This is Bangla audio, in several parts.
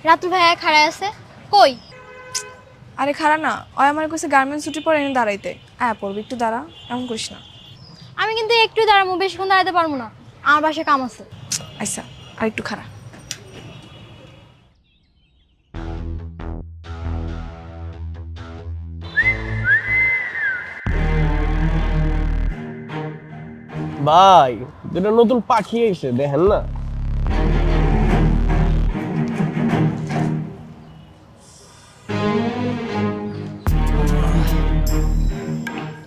রাতুল ভাইয়া খাড়ায় আছে কই? আরে খাড়া না, ওই আমার কাছে গার্মেন্টস ছুটি পরে এনে দাঁড়াইতে। পড়বি একটু দাঁড়া, এমন করিস না। আমি কিন্তু একটু দাঁড়াবো, বেশিক্ষণ দাঁড়াতে পারবো না, আমার বাসায় কাম আছে। আচ্ছা, আর একটু খাড়া। ভাই দুটো নতুন পাখি এসে দেখেন না।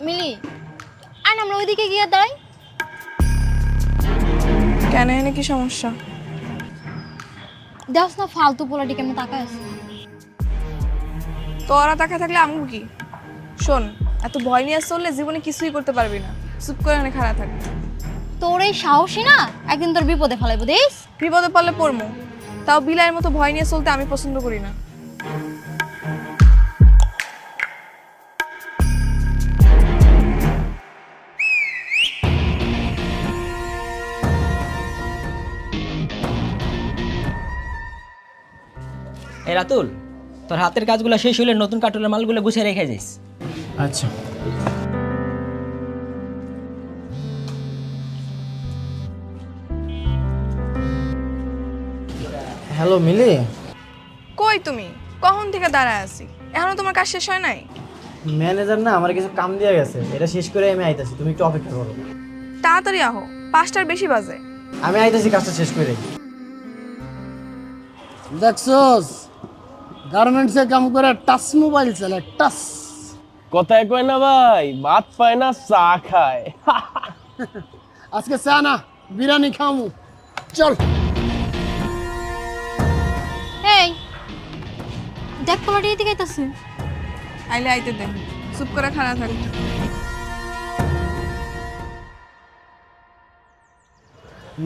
মিলি আর আমরা ওইদিকে গিয়ে দাঁড়াই। কেন, এনে কি সমস্যা? দেখছ না ফালতু পোলাটি কেমন তাকায় আছে। তোরা তাকায় থাকলে আমগো কি? শোন, এত ভয় নিয়ে চললে জীবনে কিছুই করতে পারবি না। চুপ করে এনে খাড়া থাক। তোর এই সাহসী না একদিন তোর বিপদে ফেলাইবো দেখ। বিপদে পড়লে পড়মু, তাও বিলাইয়ের মতো ভয় নিয়ে চলতে আমি পছন্দ করি না। এই রাতুল, তোর হাতের কাজগুলো শেষ হলে নতুন কার্টুনের মালগুলো গুছিয়ে রেখে যাইস। আচ্ছা। হ্যালো মিলি। কই তুমি? কখন থেকে দাঁড়ায় আছি, এখনো তোমার কাজ শেষ হয় নাই? ম্যানেজার না আমার কিছু কাম দিয়ে গেছে, এটা শেষ করে আমি আইতাছি, তুমি একটু অপেক্ষা করো। তাড়াতাড়ি আহো, 5টার বেশি বাজে। আমি আইতাছি কাজটা শেষ করে। দেখছস গার্মেন্টসে কাম করে টাচ মোবাইল চালে টাচ। কথায় কয় না ভাই, ভাত পায় না চা খায়। আজকে চা না বিরিয়ানি খামু, চল। এই দেখ পোলাটি এদিকে আইতাছে। আইলে আইতে দে, চুপ করে খাড়া থাক।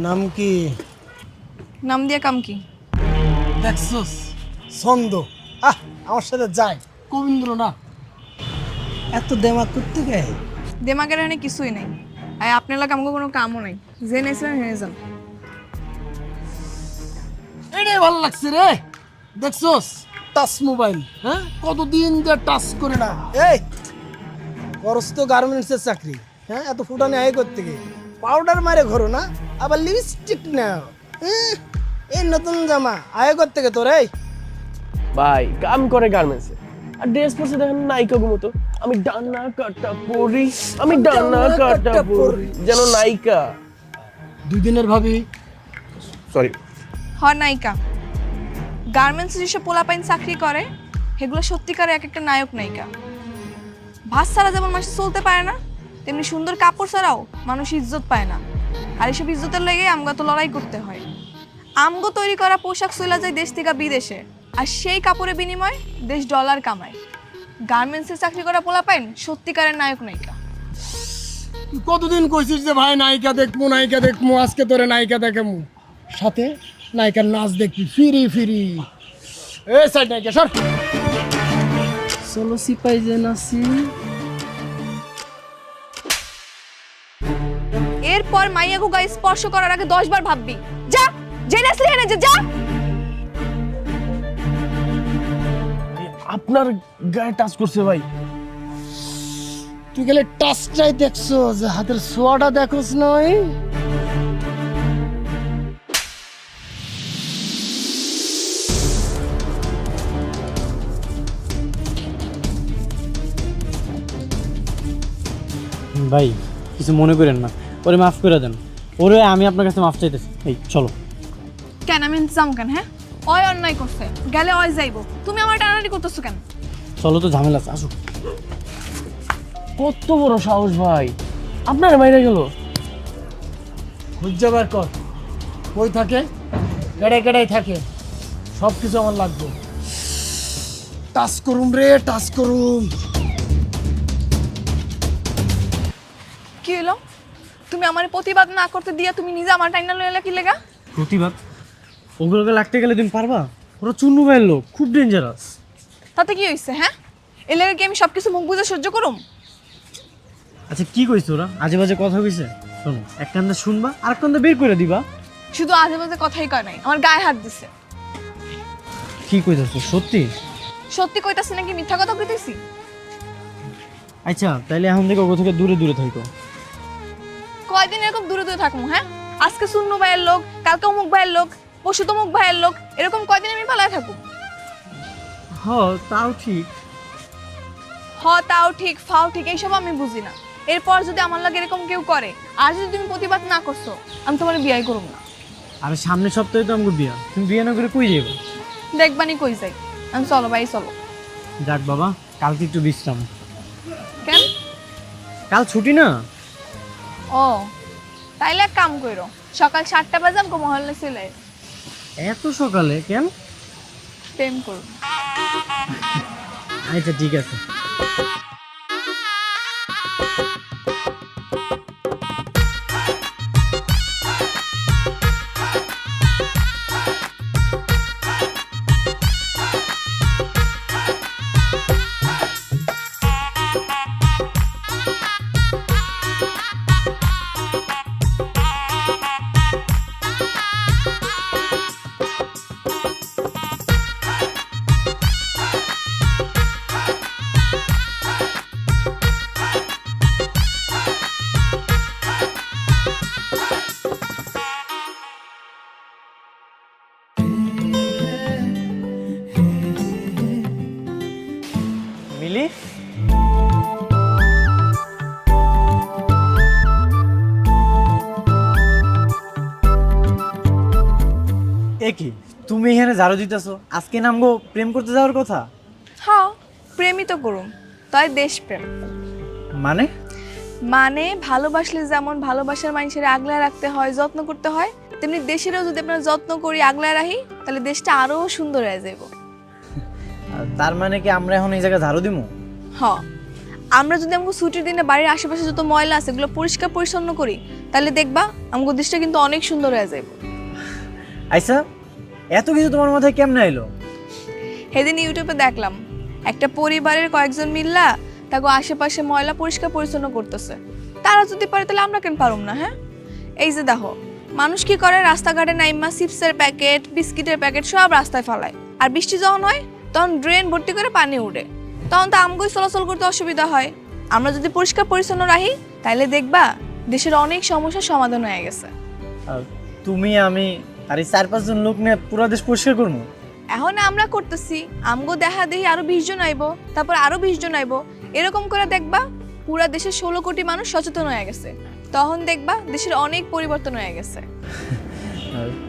নাম কি? নাম দিয়ে কাম কি? দেখছস ছন্দ। আমার সাথে যায় কবীন্দ্র না। এত দেমাগ করতে গে? দেমাগের এনে কিছুই নেই। আর আপনার লাগে আমাকে কোনো কামও নাই। যে নেছিলেন হেরে যান। এটাই ভালো লাগছে রে। দেখছস টাচ মোবাইল, হ্যাঁ কতদিন যে টাচ করে না। এই করস তো গার্মেন্টসের চাকরি, হ্যাঁ এত ফুটানি আয় করতে গিয়ে পাউডার মারে ঘরো না, আবার লিপস্টিক নাও। এই নতুন জামা আয় করতে গে তোর। এই ভাই কাম করে গার্মেন্টসে, আর ড্রেস পরছে দেখেন নায়িকা মতো। আমি ডানা কাটা পরি, আমি ডানা কাটা পরি, যেন নায়িকা। 2 দিনের ভাবি। সরি। নায়িকা। গার্মেন্টসে যেসব পোলাপাইন চাকরি করে সেগুলো সত্যিকারে এক একটা নায়ক নায়িকা। ভাত ছাড়া যেমন মানুষ চলতে পারে না, তেমনি সুন্দর কাপড় ছাড়াও মানুষ ইজ্জত পায় না। আর এসব ইজ্জতের লেগে আমগো তো লড়াই করতে হয়। আমগো তৈরি করা পোশাক চলে যায় দেশ থেকে বিদেশে, আর সেই কাপড়ের বিনিময়ে দেশ ডলার কামায়। গার্মেন্টসে চাকরি করা পোলাপাইন সত্যিকারের নায়ক নায়িকা। তুই কতদিন কইছিস যে ভাই নায়িকা দেখবো নায়িকা দেখবো, আজকে তোরে নায়িকা দেখামু, সাথে নায়িকার নাচ দেখবি ফিরি ফিরি। এ সাইড নায়িকা সর। চলো সিপাই যে নাচি। এরপর মাইয়াগো গায়ে স্পর্শ করার আগে 10 বার ভাববি। যা, জেনে আসলি হেনে যা। আপনার গায়ে টাচ করছে ভাই। তুই গেলে টাচটাই দেখছো, যে হাতের ছোঁয়াটা দেখোস নয়। ভাই কিছু মনে করেন না, ওরে মাফ করে দেন। ওরে আমি আপনার কাছে মাফ চাইতেছি। এই চলো। কেন আমি ইন্তজাম কেন? হ্যাঁ, ওই অন্যায় করছে, গেলে ওই যাইবো। তুমি আমার টানাটানি করতেছো কেন? চলো তো, ঝামেলা আছে, আসো। কত বড় সাহস ভাই, আপনার বাইরে গেল। খুঁজবার কর কই থাকে, কেড়াই কেড়াই থাকে, সব কিছু আমার লাগবে। টাচ করুম রে, টাচ করুম। কি হলো? তুমি আমার প্রতিবাদ না করতে দিয়া তুমি নিজে আমার টাইনা লইলা কি লেগা? প্রতিবাদ? ওগুলোকে লাগতে গেলে তুমি পারবা? ওরা চুন্নু ভাইয়ের লোক, খুব ডেঞ্জারাস। তাতে কি হইছে? হ্যাঁ, এর লেগে কি আমি সবকিছু মুখ বুঝে সহ্য করুম? আচ্ছা কি কইছো ওরা? আজে বাজে কথা কইছে? শোনো, এক কান্দে শুনবা আর এক কান্দে বের করে দিবা। শুধু আজে বাজে কথাই কয় নাই, আমার গায়ে হাত দিছে। কি কইতাছো সত্যি? সত্যি কইতাছি নাকি মিথ্যা কথা কইতেছি? আচ্ছা তাইলে এখন থেকে ওগো থেকে দূরে দূরে থাকো। কয়দিন এরকম দূরে দূরে থাকবো? হ্যাঁ, আজকে শূন্য ভাইয়ের লোক, কালকে অমুক ভাইয়ের লোক, পরশু তমুক ভাইয়ের লোক, এরকম কয়দিন আমি পালায় থাকবো? হ তাও ঠিক। তাও ঠিক, ফাও ঠিক, এইসব আমি বুঝি না। এরপর যদি আমার লাগে এরকম কেউ করে, আর যদি তুমি প্রতিবাদ না করছো, আমি তোমার বিয়ে করব না। আরে সামনের সপ্তাহে তো আমাকে বিয়া, তুমি বিয়ে না করে কই যাবে? দেখবানি কই যাই আমি। চলো ভাই চলো। যাক বাবা, কালকে একটু বিশ্রাম। কেন? কাল ছুটি না। ও তাইলে এক কাম করো, সকাল 7টা বাজে আমাকে মহল্লা চলে আয়। এত সকালে কেন? প্রেম করো। আচ্ছা ঠিক আছে। মিলি, এ কি তুমি এখানে ঝাড়ু দিতেছো? আজকে নামগো প্রেম করতে যাওয়ার কথা। হ্যাঁ, প্রেমই তো করুম, তাই দেশপ্রেম। মানে? মানে ভালোবাসলে যেমন ভালোবাসার মানুষের আগলায় রাখতে হয়, যত্ন করতে হয়, তেমনি দেশেরও যদি আমরা যত্ন করি, আগলায় রাখি, তাহলে দেশটা আরো সুন্দর হয়ে যাইব। তার মানে কি আমরা এখন এই জায়গায় ঝাড়ু দিমু? হ্যাঁ, আমরা যদি আমাকে ছুটির দিনে বাড়ির আশেপাশে যত ময়লা আছে এগুলো পরিষ্কার পরিচ্ছন্ন করি, তাহলে দেখবা আমাকে দেশটা কিন্তু অনেক সুন্দর হয়ে যাইব। আচ্ছা, এত কিছু তোমার মাথায় কেমনে এলো? সেদিন ইউটিউবে দেখলাম একটা পরিবারের কয়েকজন মিল্লা তাকে আশেপাশে ময়লা পরিষ্কার পরিচ্ছন্ন করতেছে। তারা যদি পারে তাহলে আমরা কেন পারুম না? হ্যাঁ, এই যে দেখো মানুষ কি করে, রাস্তাঘাটে নাইমা চিপসের প্যাকেট, বিস্কিটের প্যাকেট সব রাস্তায় ফেলায়, আর বৃষ্টি যখন হয় তখন ড্রেন ভর্তি করে পানি উঠে, তখন তো আমগোই চলাচল করতে অসুবিধা হয়। আমরা যদি পরিষ্কার পরিচ্ছন্ন রাখি তাহলে দেখবা দেশের অনেক সমস্যার সমাধান হয়ে গেছে। তুমি, আমি আর এই 4-5 জন লোক নিয়ে পুরো দেশ পরিষ্কার করবো। এখন আমরা করতেছি, আমগো দেখা দেখি আরো 20 জন আইবো, তারপর আরো 20 জন আইবো, এরকম করে দেখবা পুরা দেশের 16 কোটি মানুষ সচেতন হয়ে গেছে। তখন দেখবা দেশের অনেক পরিবর্তন হয়ে গেছে।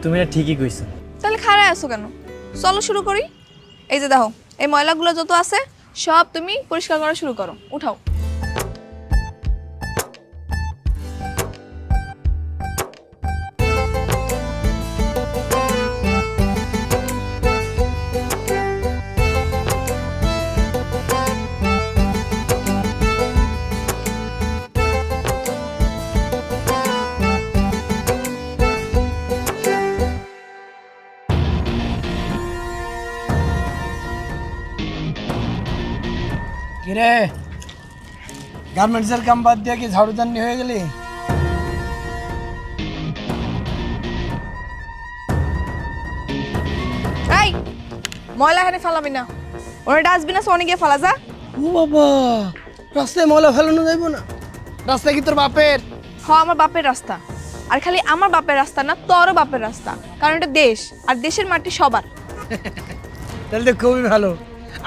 তুমি না ঠিকই কইছো। তাহলে খাড়ায় আছো কেন? চলো শুরু করি। এই যে দেখো এই ময়লাগুলো যত আছে সব তুমি পরিষ্কার করা শুরু করো, উঠাও। কিরে, গার্মেন্টসের কাম বাদ দিয়ে কি ঝাড়ুদানি হয়ে গেলি? এই ময়লা এখানে ফেলাবি না, ওরা ডাস্টবিন আছে অনেক গিয়ে ফেলা যা। ও বাবা, রাস্তায় ময়লা ফেলানো যাইব না? রাস্তা কি তোর বাপের? আমার বাপের রাস্তা, আর খালি আমার বাপের রাস্তা না, তোরও বাপের রাস্তা, কারণ এটা দেশ, আর দেশের মাটি সবার। তাহলে তো খুবই ভালো।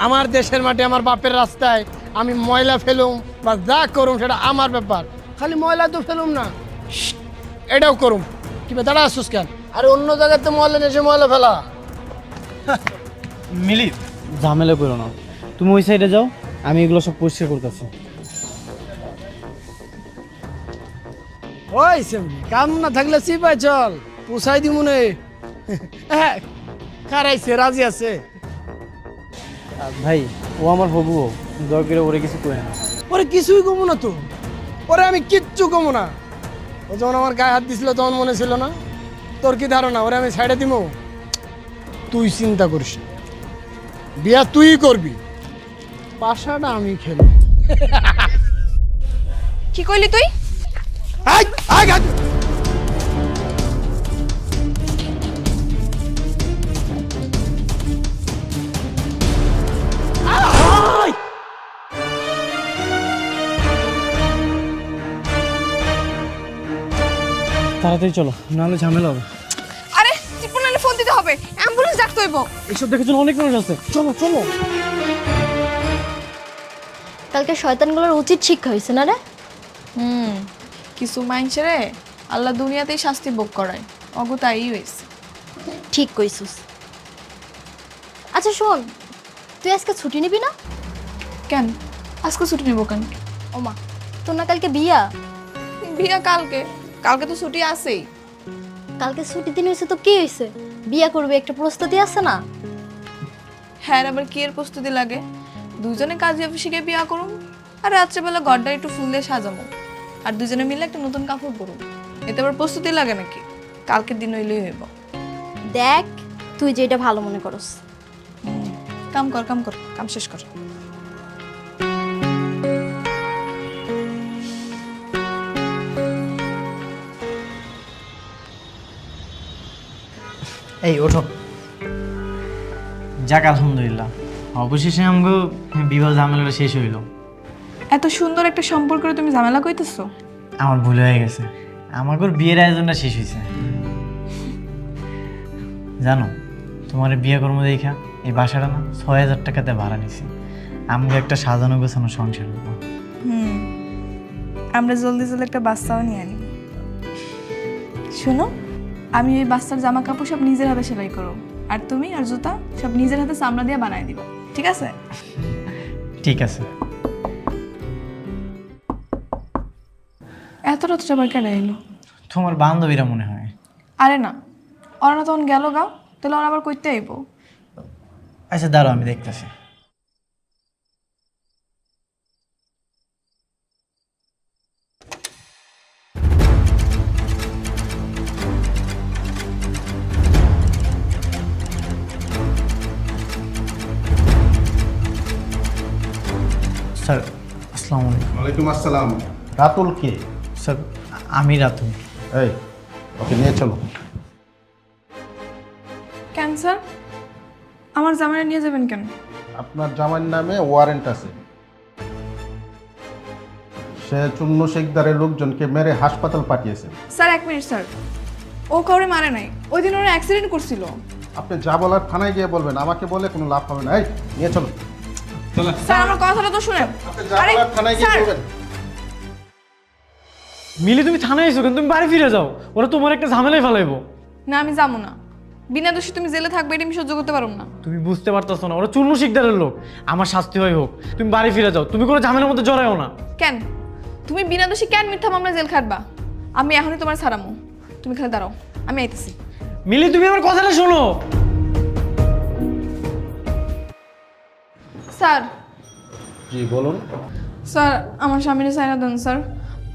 আমার দেশের মাটি, আমার বাপের রাস্তায় আমি ময়লা ফেলুম বা যা করুম সেটা আমার ব্যাপার। খালি ময়লা তো ফেলুম না, এটাও করুম। কি দাঁড়া আসুস কেন? আরে অন্য জায়গাতে ময়লা নেছে ময়লা ফেলা। মিলি, ঝামেলা করো না, তুমি ওই সাইডে যাও, আমি এগুলো সব পরিষ্কার করতেছি। ওই সেমনি কাম না থাকলে চিপাই চল, পোষাই দি মনে। হ্যাঁ, কারাইছে, রাজি আছে। ভাই, ও আমার হবু, দয়া করে ওরে কিছু কই না। ওরে কিছুই কমো না তো, ওরে আমি কিচ্ছু কমো না। ও যখন আমার গায়ে হাত দিছিল তখন মনে ছিল না? তোর কি ধারণা ওরে আমি ছাইড়ে দিব? তুই চিন্তা করিস না, বিয়া তুই করবি, পাশাটা আমি খেলব। কি কইলি তুই? আয় আয় আয়। তাড়াতাড়ি চলো, নাহলে ঝামেলা হবে। আরে টিপনালে ফোন দিতে হবে, অ্যাম্বুলেন্স ডাকতে হইব। এইসব দেখার জন্য অনেক মানুষ আছে, চলো চলো। কালকে শয়তানগুলোর উচিত শিক্ষা হয়েছে না রে? কিছু মাইনসেরে আল্লাহ দুনিয়াতেই শাস্তি ভোগ করায়, অগতাই হয়েছে। ঠিক কইছিস। আচ্ছা শোন, তুই আজকে ছুটি নিবি না? কেন আজকে ছুটি নেবো কেন? ওমা, তোর না কালকে বিয়া? বিয়া কালকে, কালকে তো ছুটি আছেই। কালকে ছুটির দিন হয়েছে তো কি হয়েছে? বিয়া করবে একটা প্রস্তুতি আছে না? হ্যাঁ, আবার কি এর প্রস্তুতি লাগে? দুজনে কাজে অফিসে গিয়ে বিয়া করুম, আর রাত্রেবেলা ঘরটা একটু ফুল দিয়ে সাজাবো, আর দুজনে মিলে একটা নতুন কাপড় পরুম। এতে আবার প্রস্তুতি লাগে নাকি? কালকের দিন হইলেই হইব। দেখ, তুই যেটা ভালো মনে করস। কাম কর, কাম কর, কাম শেষ কর। এই ওঠো। যাক আলহামদুলিল্লাহ, অবশেষে আমগো বিবাহ ঝামেলাটা শেষ হইল। এত সুন্দর একটা সম্পর্কে তুমি ঝামেলা কইতেছো? আমার ভুল হয়ে গেছে, আমাগোর বিয়ের আয়োজনটা শেষ হয়েছে। জানো, তোমার বিয়ে কর্ম দেখা এই বাসাটা না ৬,০০০ টাকাতে ভাড়া নিছি। আমগো একটা সাজানো গোছানো সংসার হইব। আমরা জলদি জলদি একটা বাচ্চাও নিয়ে আনি। শোনো, আমি এই বাচ্চার জামা কাপড় সব নিজের হাতে সেলাই করো, আর তুমি আর জুতা সব নিজের হাতে চামড়া দিয়ে বানাই দিবা, ঠিক আছে? ঠিক আছে। এত রাত আবার কেন এলো? তোমার বান্ধবীরা মনে হয়। আরে না, ওরা না তখন গেল গা, তাহলে ওরা আবার কইতে আইব। আচ্ছা দাঁড়াও, আমি দেখতেছি। স্যার আসসালামু আলাইকুম। ওয়ালাইকুম আসসালাম। রাতুল কে? স্যার আমি রাতুল। এই, ওকে নিয়ে চলো। কেন স্যার, আমার জামাইরা নিয়ে যাবেন কেন? আপনার জামাইয়ের নামে ওয়ারেন্ট আছে। সে চূন্য শেখদারের লোকজনকে মেরে হাসপাতাল পাঠিয়েছে। স্যার এক মিনিট স্যার, ও কাউরে মারে নাই, ওই দিন ওরা অ্যাক্সিডেন্ট করছিল। আপনি যা বলার থানায় গিয়ে বলবেন, আমাকে বলে কোনো লাভ হবে না। এই নিয়ে চলো। স্যার আমার কথাটা তো শুনেন। আপনি যা বলার থানায় গিয়ে বলবেন। মিলি তুমি থানায় এসো কেন? তুমি বাড়ি ফিরে যাও, ওরা তোমার একটা ঝামেলায় ফেলাইবো। না আমি যাবো না, বিনা দোষী তুমি জেলে থাকবে এটা আমি সহ্য করতে পারবো না। তুমি বুঝতে পারতেছো না, ওরা চূর্ণ শিকদারের লোক। আমার শাস্তি হয় হোক, তুমি বাড়ি ফিরে যাও, তুমি কোনো ঝামেলার মধ্যে জড়াও না। কেন তুমি বিনা দোষী কেন মিথ্যা মামলা জেল খাটবা? আমি এখনই তোমার ছাড়ামো, তুমি খালি দাঁড়াও, আমি আইতেছি। মিলি তুমি আমার কথাটা শোনো। স্যার, জি বলুন। স্যার আমার স্বামীর সাইনা দেন স্যার,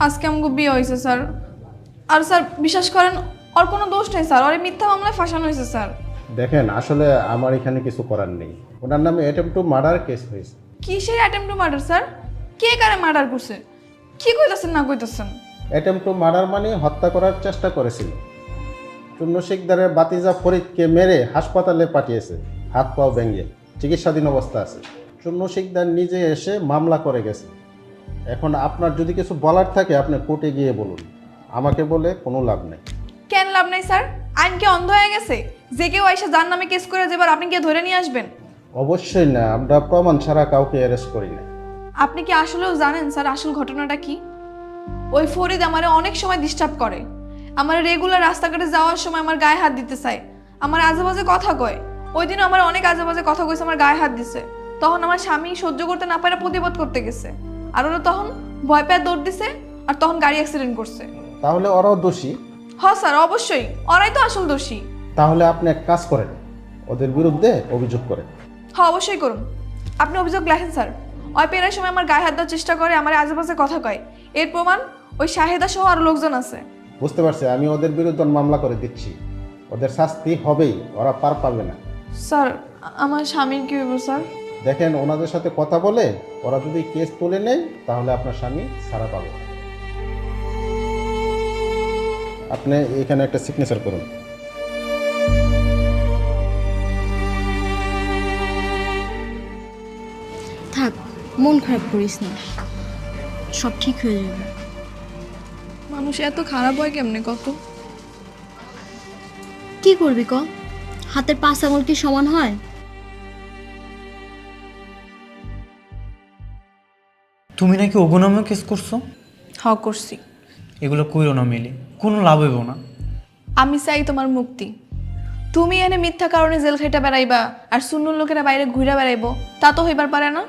আজকে আমাকে বিয়ে হয়েছে স্যার। আর স্যার বিশ্বাস করেন, ওর কোনো দোষ নেই স্যার, ওর এই মিথ্যা মামলায় ফাঁসানো হয়েছে স্যার। দেখেন, আসলে আমার এখানে কিছু করার নেই। ওনার নামে অ্যাটেম্প টু মার্ডার কেস হয়েছে। কিসের অ্যাটেম্প টু মার্ডার স্যার? কে কারে মার্ডার করছে? কি কইতাছেন না কইতাছেন? অ্যাটেম্প টু মার্ডার মানে হত্যা করার চেষ্টা করেছিল। চূন্য শেখদারের বাতিজা ফরিদকে মেরে হাসপাতালে পাঠিয়েছে, হাত পাও ভেঙে চিকিৎসাধীন অবস্থা আছে। চূন্য শেখদার নিজে এসে মামলা করে গেছে। এখন আপনার যদি কিছু বলার থাকে আপনি কোর্টে গিয়ে বলুন, আমাকে বলে কোনো লাভ নেই। কেন লাভ নাই স্যার? আইন কি অন্ধ হয়ে গেছে? যে কেউ এসে যার নামে কেস করে যাবার আপনি গিয়ে ধরে নিয়ে আসবেন? অবশ্যই না, আমরা প্রমাণ ছাড়া কাউকে অ্যারেস্ট করি না। আপনি কি আসলেও জানেন স্যার আসল ঘটনাটা কি? ওই ফরিদ আমারে অনেক সময় ডিস্টার্ব করে, আমার রেগুলার রাস্তাঘাটে যাওয়ার সময় আমার গায়ে হাত দিতে চায়, আমার আজেবাজে কথা কয়। ওই দিনও আমার অনেক আজেবাজে কথা কইছে, আমার গায়ে হাত দিছে। তখন আমার স্বামী সহ্য করতে না পারে প্রতিবাদ করতে গেছে, আর ওরা তখন ভয় পেয়ে দৌড় দিছে, আর তখন গাড়ি অ্যাক্সিডেন্ট করছে। তাহলে ওরাও দোষী? হ্যাঁ স্যার অবশ্যই, ওরাই তো আসল দোষী। তাহলে আপনি এক কাজ করেন, ওদের বিরুদ্ধে অভিযোগ করেন। হ্যাঁ অবশ্যই করুন, আপনি অভিযোগ লেখেন স্যার। ওই পেরার সময় আমার গায়ে হাত দেওয়ার চেষ্টা করে, আমার আজেবাজে কথা কয়, এর প্রমাণ ওই শাহেদা সহ আরো লোকজন আছে। বুঝতে পারছি, আমি ওদের বিরুদ্ধে মামলা করে দিচ্ছি। ওদের শাস্তি হবেই, ওরা পার পাবে না। স্যার আমার স্বামীর কি হইব স্যার? দেখেন, ওনাদের সাথে কথা বলে ওরা যদি কেস তুলে নেয় তাহলে আপনার স্বামী ছাড়া পাবে। আপনি এখানে একটা সিগনেচার করুন। থাক, মন খারাপ করিস না, সব ঠিক হয়ে যাবে। মানুষ এত খারাপ হয় কেমনে কত? কি করবি ক? হাতের 5 আঙুল কি সমান হয়? তুমি নাকি ওগো নামে কেস করছো? করছি। এগুলো কইরো না মিলি, কোনো লাভ হইব না। আমি চাই তোমার মুক্তি। তুমি এনে মিথ্যা কারণে জেল খাইটা বেড়াইবা আর সুন্নুর লোকেরা বাইরে ঘুরে বেড়াইবো, তা তো হইবার পারে না।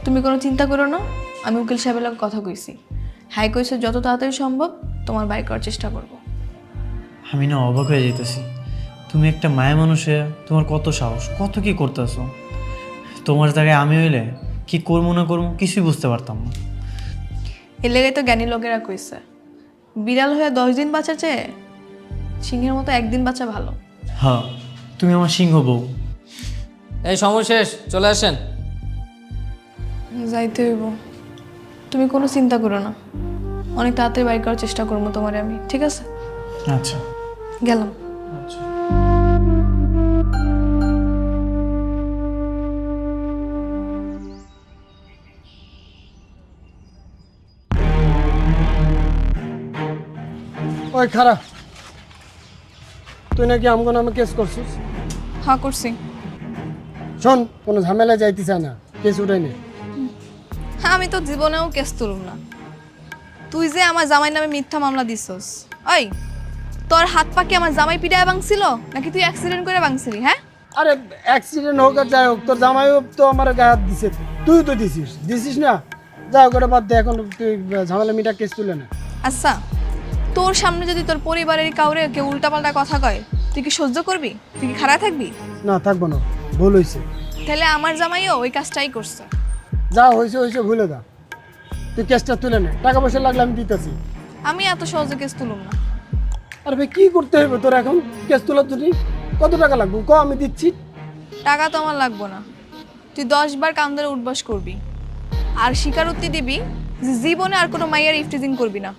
তুমি কোনো চিন্তা করো না, আমি উকিল সাহেবের লগে কথা কইছি। হ্যাঁ কইছে যত তাড়াতাড়ি সম্ভব তোমার বাইর করার চেষ্টা করব। আমি না অবাক হয়ে যেতেছি, তুমি একটা মায়া মানুষে তোমার কত সাহস, কত কি করতেছো। তোমার জায়গায় আমি হইলে কি করবো না করবো কিছুই বুঝতে পারতাম না। এর লেগে তো জ্ঞানী লোকেরা কইছে, বিড়াল হয়ে 10 দিন বাঁচার চেয়ে সিংহের মতো একদিন বাঁচা ভালো। হ্যাঁ, তুমি আমার সিংহ বউ। এই সময় শেষ, চলে আসেন। যাইতে হইব। তুমি কোনো চিন্তা করো না, অনেক তাড়াতাড়ি বাইর করার চেষ্টা করবো তোমারে আমি, ঠিক আছে? আচ্ছা, গেলাম। ওই খারাপ, তুই নাকি আমগো নামে কেস করছিস? হ্যাঁ করছি। শোন, কোনো ঝামেলা যাইতে চায় না, কেস উঠাই নে। হ্যাঁ, আমি তো জীবনেও কেস তুলুম না। তুই যে আমার জামাই নামে মিথ্যা মামলা দিছস, ওই তোর হাত পা কি আমার জামাই পিটায় ভাঙছিল নাকি তুই অ্যাক্সিডেন্ট করে ভাঙছিলি? হ্যাঁ, আরে অ্যাক্সিডেন্ট হোক আর যাই হোক, তোর জামাইও তো আমার গায়ে হাত দিছে, তুই তো দিছিস না। যাই হোক, ওটা বাদ দে, এখন তুই ঝামেলা মিটা কেস তুলে না। আচ্ছা, তোর সামনে যদি তোর পরিবারের কাউরে কেউ উল্টাপাল্টা কথা কয়, তুই কি সহ্য করবি? তুই কি খারাপ থাকবি? না, থাকবো না, ভুল হয়েছে। তাহলে আমার জামাইও ওই কাজটাই করছে। যা হয়েছে হয়েছে, ভুলে দা, তুই কেসটা তুলে নে। টাকা পয়সা লাগলে আমি দিতেছি। আমি এত সহজে কেস তুলুম না। আরে ভাই, কি করতে হবে তোর এখন কেস তোলার জন্য? কত টাকা লাগবে ক, আমি দিচ্ছি। টাকা তো আমার লাগবো না, তুই 10 বার কান ধরে উঠবাস করবি আর স্বীকারোক্তি দিবি যে জীবনে আর কোনো মাইয়ার ইফটিজিং করবি না।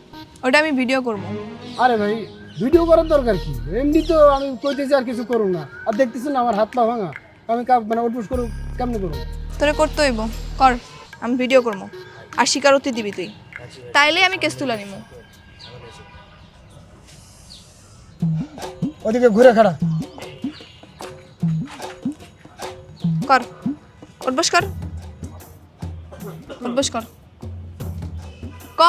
ওটা আমি ভিডিও করবো। আরে ভাই, ভিডিও করার দরকার কি? এমনি তো আমি কইতেছি আর কিছু করুন না, আর দেখতেছি না আমার হাত পা ভাঙা, আমি মানে উঠবুস করু কেমনি করবো? তোরে করতে হইব, কর, আমি ভিডিও করবো আর স্বীকারোক্তি দিবি তুই, তাইলে আমি কেস তুলে নিব। ওদিকে ঘুরে খাড়া কর, উঠবাস কর, উঠবাস কর। ক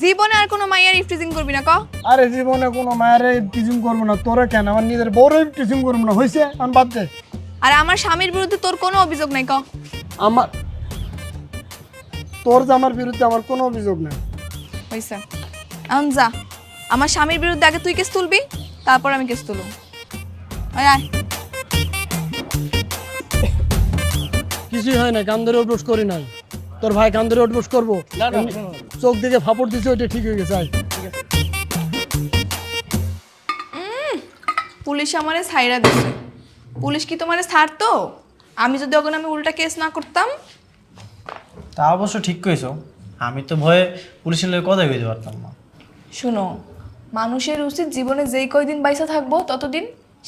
জীবনে আর কোনো মাইয়ার ইফটিজিং করবি না, ক। আরে জীবনে কোনো মায়ের টিচিং করবো না, তোরে কেন, আমার নিজের বড় টিচিং করবো না, হয়েছে, আমি বাদ দে। আর আমার স্বামীর বিরুদ্ধে তোর কোনো অভিযোগ নাই, ক। আমার তোর জামার বিরুদ্ধে আমার কোনো অভিযোগ নেই। হয়েছে, এখন যা, আমার স্বামীর বিরুদ্ধে আগে তুই কেস তুলবি, তারপর আমি কেস তুলব। আয় কিছুই হয় না, কান ধরে উঠবোস করি নাই, তোর ভাই কান ধরে উঠবোস করবো, চোখ দিকে ফাপড় দিছে, ওইটা ঠিক হয়ে গেছে। আয়, পুলিশ আমারে ছাইরা দিছে। পুলিশ কি তোমারে ছাড়তো? আমি যদি ওখানে আমি উল্টা কেস না করতাম? তা অবশ্য ঠিক কইছো, আমি তো ভয়ে পুলিশের লোক কথাই কইতে পারতাম না। শুনো, মানুষের উচিত জীবনে যেই কয়দিন বাইসা থাকবো ততদিন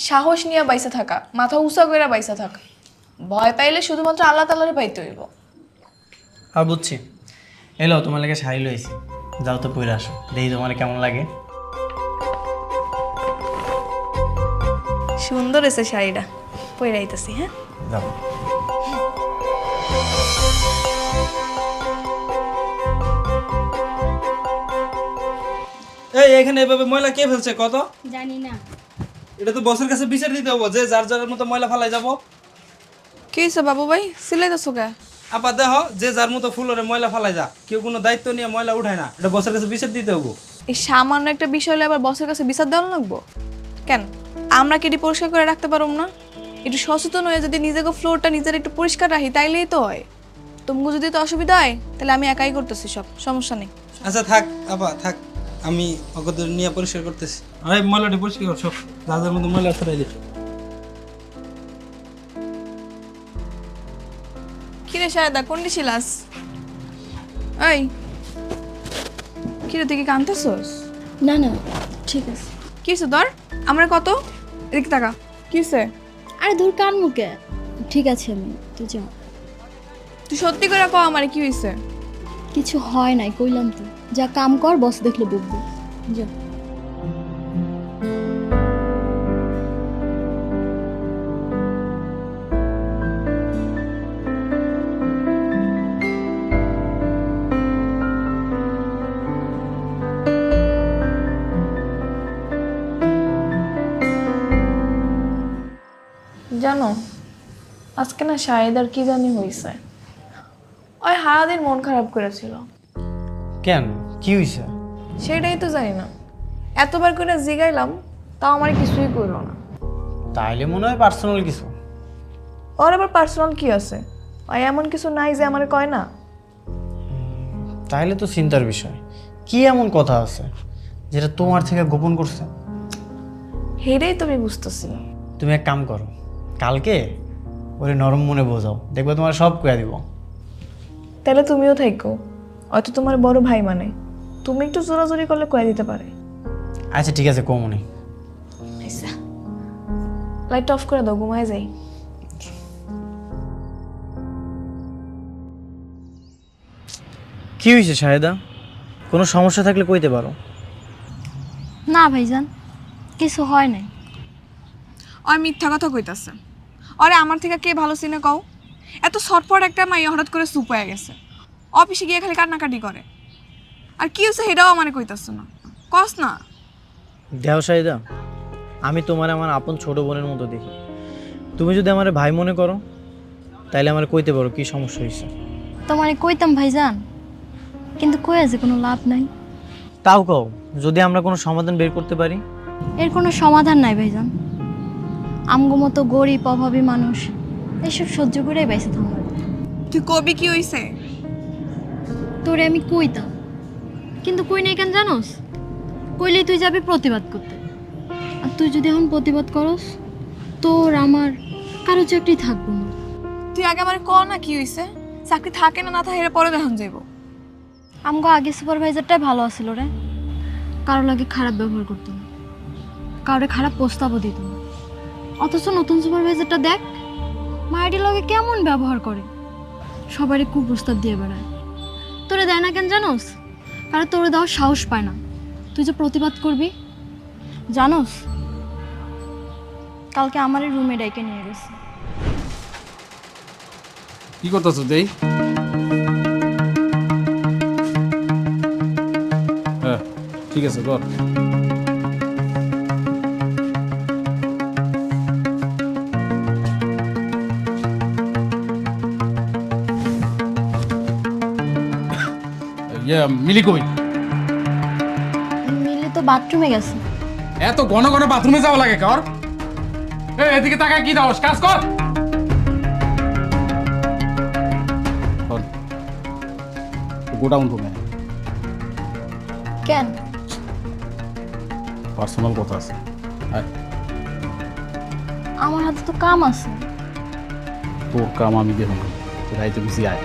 সাহস নিয়ে বাইসা থাকা, মাথা উঁচা করে বাইসা থাকা। ভয় পাইলে শুধুমাত্র আল্লাহ তাআলারে পাইতে হইব। আর বুঝছি, এলো তোমার লাগে শাড়ি লইছি, যাও তো পরে আসো, দেখি তোমার কেমন লাগে। সুন্দর এসে শাড়িটা, পরে আইতাছি। হ্যাঁ, যাও। এই এখানে এভাবে ময়লা কে ফেলছে কত? জানি না। এটা তো বসের কাছে বিচার দিতে হবো যে যার যার মতো ময়লা ফালাই যাব। কি হয়েছে বাবু ভাই, সিলাইতেছো কে? আপা দেহ যে যার মতো ফুলরে ময়লা ফালাই যা, কেউ কোনো দায়িত্ব নিয়ে ময়লা উঠায় না, এটা বসের কাছে বিচার দিতে হবো। এই সামান্য একটা বিষয় হলে আবার বসের কাছে বিচার দেওয়া লাগবো কেন? আমরা কি এটি পরিষ্কার করে রাখতে পারবো না? একটু সচেতন হয়ে যদি নিজেকে ফ্লোরটা নিজের একটু পরিষ্কার রাখি তাইলেই তো হয়। তোমাকে যদি তো অসুবিধা হয় তাহলে আমি একাই করতেছি, সব সমস্যা নেই। আচ্ছা থাক আপা থাক, আমি ওকে নিয়ে পরিষ্কার করতেছি। আরে ময়লাটি পরিষ্কার কর, সব যার যার মতো ময়লা ফেলাই দিই। কিরে শায়দা, কোন ছিলাস? এই কিরে, তুই কি কাঁদতেছস? না না, ঠিক আছে। কি হয়েছে তোর? আমরা কত এদিকে টাকা কি হয়েছে? আরে দূর কান মুখে, ঠিক আছে আমি, তুই যা। তুই সত্যি করে ক আমারে কি হয়েছে? কিছু হয় নাই, কইলাম তো। যা কাম কর, বস দেখলে বকবো, যা। জানো আজকে না শাহেদার কি জানি হয়েছে, ওই সারাদিন মন খারাপ করেছিল। কেন, কি হয়েছে? সেটাই তো জানি না, এতবার করে জিগাইলাম তাও আমার কিছুই করলো না। তাইলে মনে হয় পার্সোনাল কিছু। ওর আবার পার্সোনাল কি আছে? ওই এমন কিছু নাই যে আমার কয় না। তাইলে তো চিন্তার বিষয়। কি এমন কথা আছে যেটা তোমার থেকে গোপন করছে? হেরেই তুমি বুঝতেছি না। তুমি এক কাম করো, কালকে ওরে নরম মনে বোঝাও, দেখবে তোমার সব কয়া দিব। তাহলে তুমিও থাকো, হয়তো তোমার বড় ভাই মানে, তুমি একটু জোরাজোরি করলে কয়ে দিতে পারে। আচ্ছা ঠিক আছে, কমনি। লাইট অফ করে দাও, ঘুমায় যাই। কি হয়েছে শাহেদা? কোনো সমস্যা থাকলে কইতে পারো। না ভাইজান, কিছু হয় নাই। ওই মিথ্যা কথা কইতাছে। আরে আমার থেকে কে ভালো চিনে কও? এত ছটফট একটা মাইয়া হঠাৎ করে চুপ হয়ে গেছে, অফিসে গিয়ে খালি কান্নাকাটি করে। আর কি হচ্ছে সেটাও আমারে কইতাছে না, কস না। দেহ শাহেদা, আমি তোমার আমার আপন ছোট বোনের মতো দেখি। তুমি যদি আমার ভাই মনে করো তাইলে আমার কইতে পারো কি সমস্যা হয়েছে। তোমারে কইতাম ভাইজান, কিন্তু কইয়া যে কোনো লাভ নাই। তাও কও, যদি আমরা কোনো সমাধান বের করতে পারি। এর কোনো সমাধান নাই ভাইজান। আমগো মতো গরিব অভাবী মানুষ এসব সহ্য করেই বেঁচে থাকবো। তুই কবি কি হইছে? তোরে আমি কইতাম, কিন্তু কই নাই কেন জানোস? কইলেই তুই যাবি প্রতিবাদ করতে, আর তুই যদি এখন প্রতিবাদ করস তোর আমার কারো চাকরি থাকবো না। তুই আগে আমার ক না কি হইছে, চাকরি থাকে না না থাকে এটা পরে দেখান যাইব। আমগো আগে সুপারভাইজারটাই ভালো আছিল রে, কারো লাগে খারাপ ব্যবহার করতো না, কারোর খারাপ প্রস্তাবও দিত না। অথচ নতুন সুপারভাইজারটা দেখ, মায়ের লগে কেমন ব্যবহার করে, সবারই কুপ্রস্তাব দিয়ে বেড়ায়। তোরে দেয় না কেন জানোস? কারণ তোরে দেওয়ার সাহস পায় না। তুই যে প্রতিবাদ করবি, জানোস কালকে আমার রুমে ডেকে নিয়ে গেছে। কি করতেছো দেই? হ্যাঁ ঠিক আছে কর। মিলি কই? মিলি তো বাথরুমে গেছে। এত ঘন ঘন বাথরুমে যাওয়া লাগে কর? এদিকে তাকায় কি দাও, কাজ কর। গোডাউন রুমে কেন? পার্সোনাল কথা আছে। আমার হাতে তো কাম আছে। তোর কাম আমি দেব না, তোর রাইতে বুঝি আয়।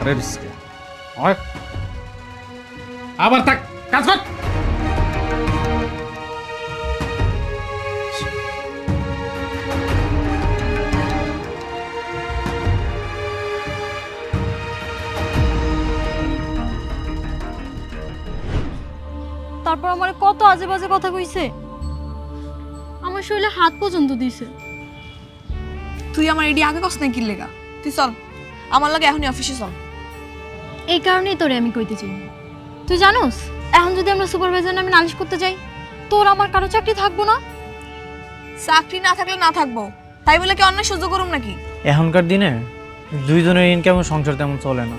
আরে রিস্কে আবার থাক, কাজ কর। তারপর আমার কত আজে বাজে কথা কইছে, আমার শরীরে হাত পর্যন্ত দিছে। তুই আমার এডি আগে কস নাই কি লেগা? তুই চল আমার লাগে এখনই অফিসে চল। এই কারণেই তোরে আমি কইতে চাই না। তুই জানোস এখন যদি আমরা সুপারভাইজার নামে নালিশ করতে যাই, তোর আমার কারো চাকরি থাকবো না। চাকরি না থাকলে না থাকবো, তাই বলে কি অন্যায় সহ্য করুম নাকি? এখনকার দিনে দুইজনের ইনকাম সংসার তেমন চলে না।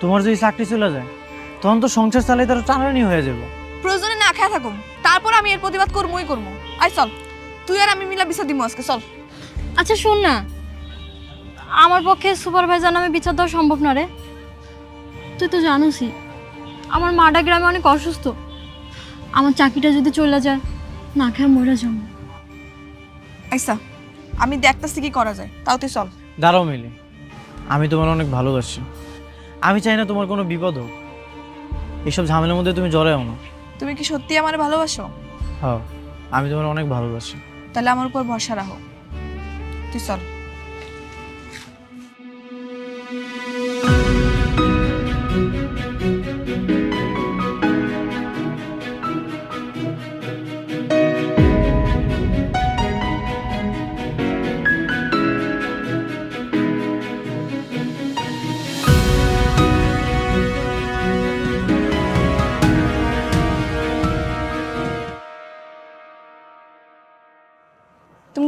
তোমার যদি চাকরি চলে যায় তখন তো সংসার চালাই তারা টানানি হয়ে যাবে। প্রয়োজনে না খেয়ে থাকুম, তারপর আমি এর প্রতিবাদ করবই করবো। আয় চল, তুই আর আমি মিলা বিচার দিব আজকে, চল। আচ্ছা শোন না, আমার পক্ষে সুপারভাইজার নামে বিচার দেওয়া সম্ভব না রে। তুই তো জানোসই আমার মাটা গ্রামে অনেক অসুস্থ। আমার চাকরিটা যদি চলে যায়, না খেয়ে মরে যাবো। আচ্ছা আমি দেখতেছি কি করা যায়, তাও তুই চল। দাঁড়াও মিলি, আমি তোমার অনেক ভালোবাসি। আমি চাই না তোমার কোনো বিপদ হোক। এইসব ঝামেলার মধ্যে তুমি জড়াও না। তুমি কি সত্যি আমার ভালোবাসো? হ্যাঁ, আমি তোমার অনেক ভালোবাসি। তাহলে আমার উপর ভরসা রাখো, তুই চল।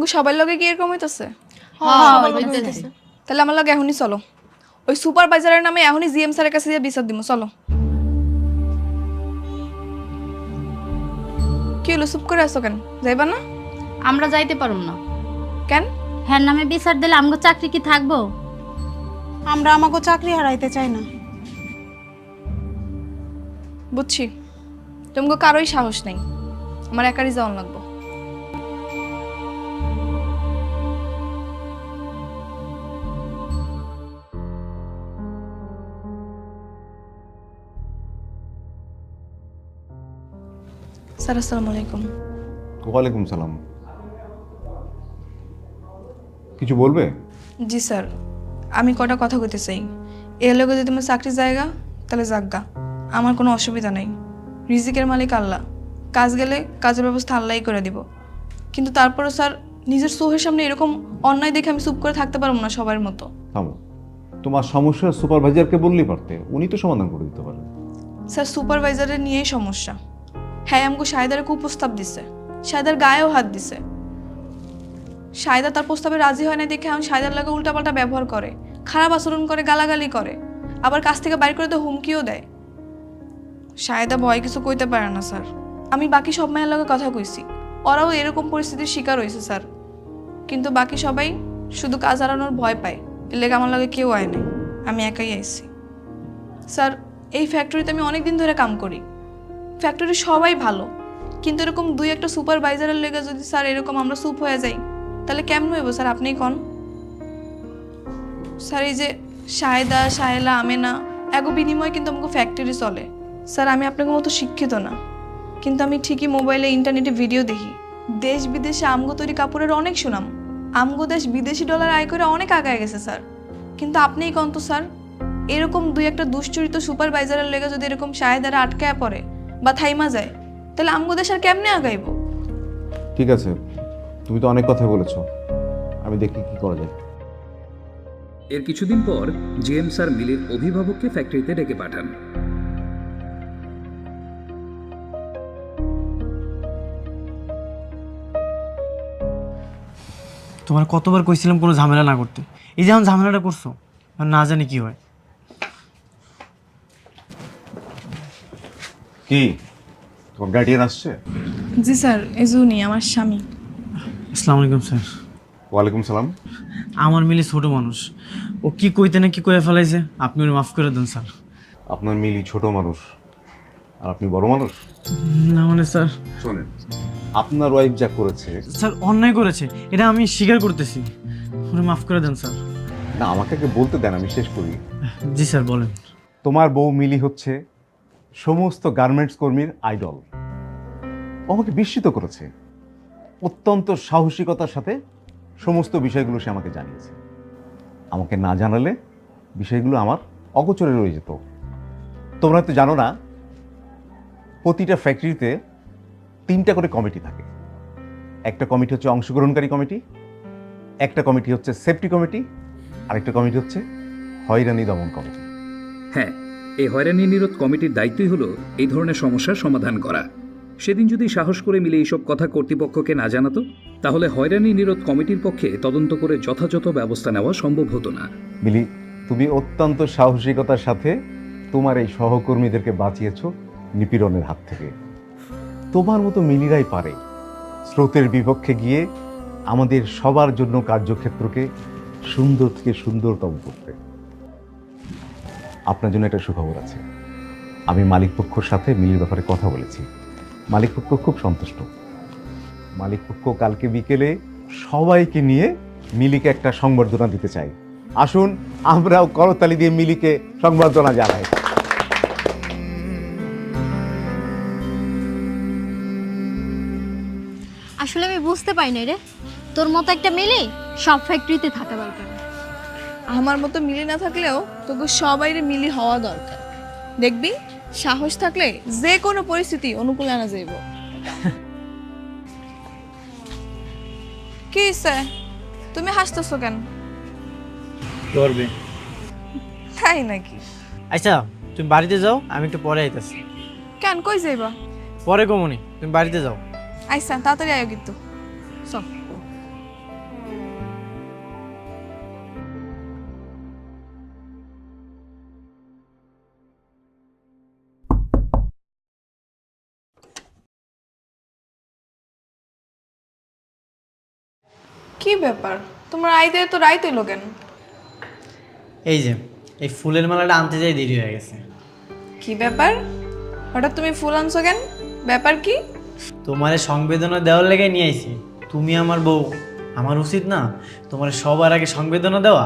তোমাকে সবার লগে কি এরকম হইতেছে? তাহলে আমার লগে এখনই চলো, ওই সুপারভাইজারের নামে এখনই জিএম স্যারের কাছে দিয়ে বিচার দিব। চলো। কি হলো, চুপ করে আছো কেন? যাইবা না? আমরা যাইতে পারুম না। কেন? হ্যাঁ নামে বিচার দিলে আমগো চাকরি কি থাকবো? আমরা আমাকে চাকরি হারাইতে চাই না। বুঝছি, তোমাকে কারোই সাহস নেই, আমার একারই যাওয়ান লাগবো। স্যার আসসালামু আলাইকুম। ওয়ালাইকুম সালাম। কিছু বলবে? জি স্যার, আমি কটা কথা কইতে চাই। এর লগে যদি তোমার চাকরির জায়গা তাহলে যাজ্ঞা, আমার কোনো অসুবিধা নেই। রিজিকের মালিক আল্লাহ, কাজ গেলে কাজের ব্যবস্থা আল্লাহই করে দিব। কিন্তু তারপরে স্যার, নিজের চোখের সামনে এরকম অন্যায় দেখে আমি চুপ করে থাকতে পারবো না সবার মতো। থামো, তোমার সমস্যা সুপারভাইজারকে বললেই পারতে, উনি তো সমাধান করে দিতে পারেন। স্যার সুপারভাইজারের নিয়েই সমস্যা। হ্যাঁ আমাকে শাহেদারে কুপ্রস্তাব দিছে, শাহেদার গায়েও হাত দিছে। শাহেদা তার প্রস্তাবে রাজি হয় না দেখে এখন শাহেদার লাগে উল্টাপাল্টা ব্যবহার করে, খারাপ আচরণ করে, গালাগালি করে, আবার কাছ থেকে বাইর করে তো হুমকিও দেয়। শাহেদা ভয় কিছু কইতে পারে না স্যার। আমি বাকি সব মায়ের লগে কথা কইছি, ওরাও এরকম পরিস্থিতির শিকার হয়েছে স্যার। কিন্তু বাকি সবাই শুধু কাজ হারানোর ভয় পায়, এর লেগে আমার লগে কেউ আয় নাই, আমি একাই আইছি। স্যার এই ফ্যাক্টরিতে আমি অনেক দিন ধরে কাম করি, ফ্যাক্টরি সবাই ভালো, কিন্তু এরকম দুই একটা সুপারভাইজারের লেগে যদি স্যার এরকম আমরা চুপ হয়ে যাই তাহলে কেমন হইব স্যার? আপনিই কন। স্যার এই যে শাহেদা, শাহেলা, আমেনা, এগো বিনিময়ে কিন্তু আমাকে ফ্যাক্টরি চলে। স্যার আমি আপনাকে মতো শিক্ষিত না, কিন্তু আমি ঠিকই মোবাইলে ইন্টারনেটে ভিডিও দেখি, দেশ বিদেশে আমগো তৈরি কাপড়ের অনেক সুনাম, আমগো দেশ বিদেশি ডলার আয় করে অনেক আগায় গেছে স্যার। কিন্তু আপনিই কন তো স্যার, এরকম দুই একটা দুশ্চরিত সুপারভাইজারের লেগে যদি এরকম শাহেদারা আটকায় পড়ে বা থাইমা যায় তাহলে আমগো দেশ আর কেমনে আগাইব? ঠিক আছে, তুমি তো অনেক কথা বলেছো, আমি দেখি কি করা যায়। এর কিছুদিন পর জিএম স্যার মিলির অভিভাবককে ফ্যাক্টরিতে ডেকে পাঠান। তোমার কতবার কইছিলাম কোনো ঝামেলা না করতে, এই যেমন ঝামেলাটা করছো, আর না জানি কি হয়। কি তোমার গার্ডিয়ান আসছে? জি স্যার, এজুনি আমার স্বামী। আসসালামু আলাইকুম স্যার। ওয়ালাইকুম সালাম। আমার মিলি ছোট মানুষ, ও কি কইতে না কি কয়ে ফেলাইছে, আপনি ওর মাফ করে দেন স্যার। আপনার মিলি ছোট মানুষ আর আপনি বড় মানুষ? না মানে স্যার, শোনেন, আপনার ওয়াইফ যা করেছে, স্যার অন্যায় করেছে, এটা আমি স্বীকার করতেছি, ওরে মাফ করে দেন স্যার। না আমাকে আগে বলতে দেন, আমি শেষ করি। জি স্যার বলেন। তোমার বউ মিলি হচ্ছে সমস্ত গার্মেন্টস কর্মীর আইডল। ও আমাকে বিস্মিত করেছে, অত্যন্ত সাহসিকতার সাথে সমস্ত বিষয়গুলো সে আমাকে জানিয়েছে। আমাকে না জানালে বিষয়গুলো আমার অগোচরে রয়ে যেত। তোমরা তো জানো না, প্রতিটা ফ্যাক্টরিতে 3টা করে কমিটি থাকে। একটা কমিটি হচ্ছে অংশগ্রহণকারী কমিটি, একটা কমিটি হচ্ছে সেফটি কমিটি, আর একটা কমিটি হচ্ছে হয়রানি দমন কমিটি। হ্যাঁ, এই হয়রানি নিরোধ কমিটির দায়িত্বই হলো এই ধরনের সমস্যার সমাধান করা। সেদিন যদি সাহস করে মিলে এইসব কথা কর্তৃপক্ষকে না জানাতো তাহলে হয়রানি নিরোধ কমিটির পক্ষে তদন্ত করে যথাযথ ব্যবস্থা নেওয়া সম্ভব হতো না। মিলি, তুমি অত্যন্ত সাহসিকতার সাথে তোমার এই সহকর্মীদেরকে বাঁচিয়েছো নিপীড়নের হাত থেকে। তোমার মতো মিলিরাই পারে স্রোতের বিপক্ষে গিয়ে আমাদের সবার জন্য কার্যক্ষেত্রকে সুন্দর থেকে সুন্দরতম করতে। আপনার জন্য একটা সুখবর আছে, আমি মালিকপক্ষের সাথে মিলির ব্যাপারে কথা বলেছি। মালিকপক্ষ খুব সন্তুষ্ট। মালিকপক্ষ কালকে বিকেলে সবাইকে নিয়ে মিলিকে একটা সংবর্ধনা দিতে চাই। আসুন আমরাও করতালি দিয়ে মিলিকে সংবর্ধনা জানাই। আসলে আমি বুঝতে পারি না রে, তোর মতো একটা মেলে সব ফ্যাক্টরিতে থাকা দরকার। আমার মতো মিলি না থাকলেও তোকে সবাইরে মিলি হওয়া দরকার। দেখবি সাহস থাকলে যে কোনো পরিস্থিতি অনুকূলে আনা যাইব। কি স্যার, তুমি হাসতেছো কেন? করবে তাই নাকি? আচ্ছা তুমি বাড়িতে যাও, আমি একটু পরে আইতাছি। কেন, কই যাইবা? পরে কমনি, তুমি বাড়িতে যাও। আইসা তাড়াতাড়ি আয়ো কিন্তু। চল। কি ব্যাপার তোমার আইতে তো রাইত হইলো কেন? এই যে এই ফুলের মালাটা আনতে যাই দেরি হয়ে গেছে। কি ব্যাপার হঠাৎ তুমি ফুল আনছো কেন? ব্যাপার কি? তোমারে সংবেদনা দেওয়ার লেগে নিয়ে আইছি। তুমি আমার বউ, আমার উচিত না তোমার সবার আগে সংবেদনা দেওয়া?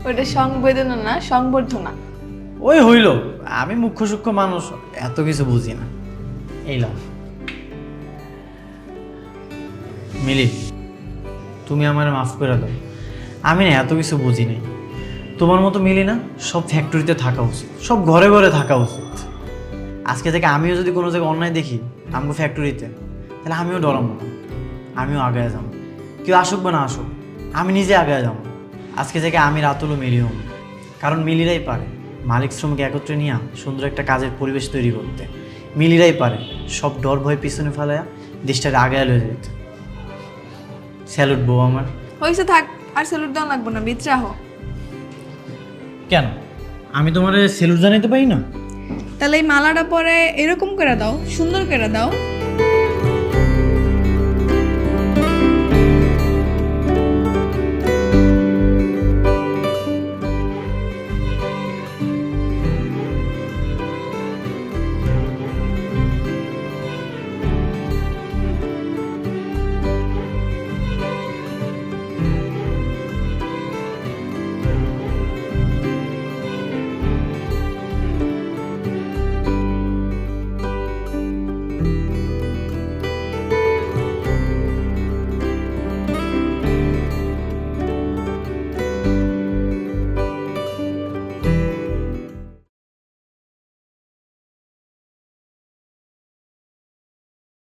ওটা সংবেদনা না, সংবর্ধনা। ওই হইল, আমি মুখ্য সূক্ষ্ম মানুষ, এত কিছু বুঝি না। এই লাও মিলি, তুমি আমার মাফ করে দাও, আমি না এত কিছু বুঝি নাই। তোমার মতো মিলি না সব ফ্যাক্টরিতে থাকা উচিত, সব ঘরে ঘরে থাকা উচিত। আজকে থেকে আমিও যদি কোনো জায়গায় অন্যায় দেখি আমগো ফ্যাক্টরিতে, তাহলে আমিও ডরাবো না, আমিও আগে যাবো। কেউ আসুক বা না আসুক, আমি নিজে আগে যাবো। আজকে থেকে আমি রাতুলও মিলিও না, কারণ মিলিরাই পারে মালিক শ্রমিক একত্রে নিয়ে সুন্দর একটা কাজের পরিবেশ তৈরি করতে। মিলিরাই পারে সব ডর ভয় পিছনে ফেলায়া দেশটাকে আগে লয়ে যেতে। স্যালুট বউ আমার। হয়েছে থাক, আর স্যালুট দেওয়া লাগবে না, বিচ্রা হো। কেন আমি তোমার স্যালুট জানাইতে পারি না? তাহলে এই মালাটা পরে এরকম করে দাও, সুন্দর করে দাও।